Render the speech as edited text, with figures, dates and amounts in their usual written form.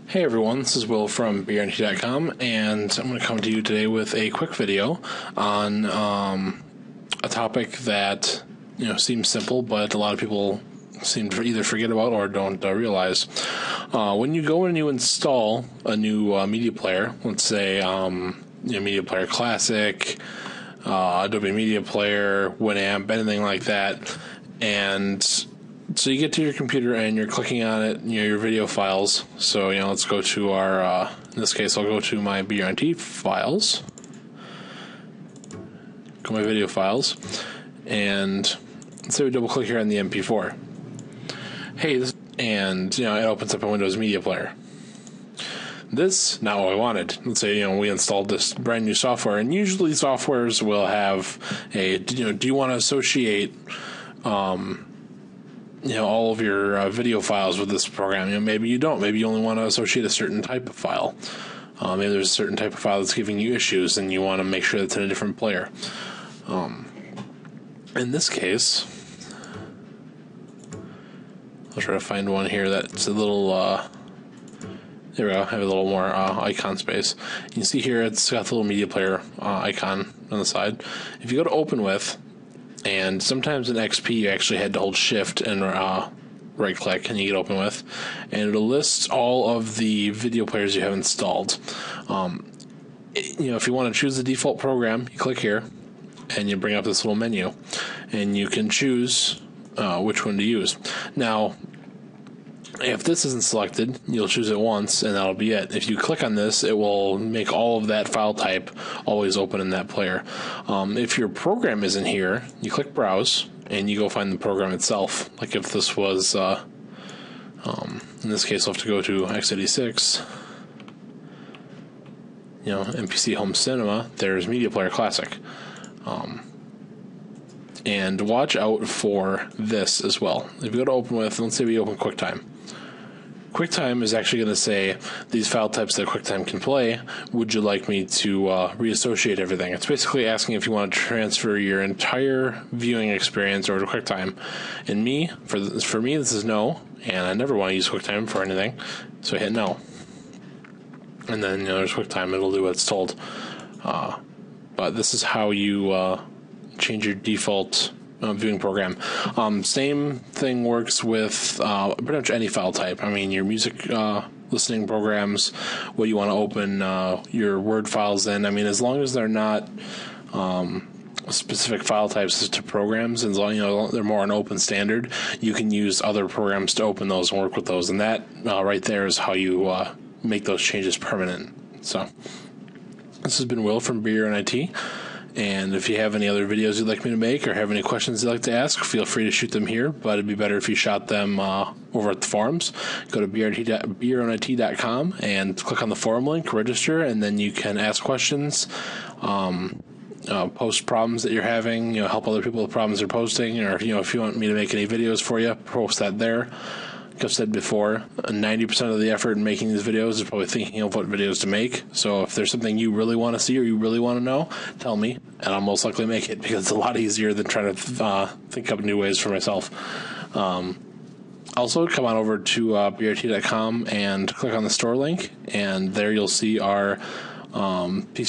Hey everyone, this is Will from BRNT.com, and I'm going to come to you today with a quick video on a topic that seems simple, but a lot of people seem to either forget about or don't realize. When you go and you install a new media player, let's say Media Player Classic, Adobe Media Player, Winamp, anything like that, and so you get to your computer and you're clicking on it, your video files. So, let's go to our, in this case, I'll go to my BRNT files. Go to my video files. And let's say we double click here on the MP4. Hey, and, it opens up a Windows Media Player. This, not what I wanted. Let's say, we installed this brand new software, and usually softwares will have a, do you want to associate, all of your video files with this program. Maybe you don't. Maybe you only want to associate a certain type of file. Maybe there's a certain type of file that's giving you issues, and you want to make sure it's in a different player. In this case, I'll try to find one here that's a little. There we go. I have a little more icon space. You can see here it's got the little media player icon on the side. If you go to Open With. And sometimes in XP, you actually had to hold Shift and right-click, and you get Open With, and it'll list all of the video players you have installed. If you want to choose the default program, you click here, and you bring up this little menu, and you can choose which one to use. Now, if this isn't selected, you'll choose it once, and that'll be it. If you click on this, it will make all of that file type always open in that player. If your program isn't here, you click Browse, and you go find the program itself. Like if this was, in this case, I'll have to go to x86, MPC Home Cinema, there's Media Player Classic. And watch out for this as well. If you go to Open With, let's say we open QuickTime. QuickTime is actually going to say these file types that QuickTime can play. Would you like me to reassociate everything? It's basically asking if you want to transfer your entire viewing experience over to QuickTime. And for me, this is no, and I never want to use QuickTime for anything, so I hit no. And then there's QuickTime; it'll do what it's told. But this is how you change your default viewing program. Same thing works with pretty much any file type. I mean, your music listening programs, what you want to open your Word files in. I mean, as long as they're not specific file types to programs, and as long as they're more an open standard, you can use other programs to open those and work with those. And that right there is how you make those changes permanent. So this has been Will from BRNT. And if you have any other videos you'd like me to make or have any questions you'd like to ask, feel free to shoot them here, but it'd be better if you shot them over at the forums. Go to BRNT.com and click on the forum link, register, and then you can ask questions, post problems that you're having, help other people with problems they're posting, or if you want me to make any videos for you, post that there. Like I've said before, 90% of the effort in making these videos is probably thinking of what videos to make. So if there's something you really want to see or you really want to know, tell me, and I'll most likely make it, because it's a lot easier than trying to think up new ways for myself. Also, come on over to BRT.com and click on the store link, and there you'll see our PC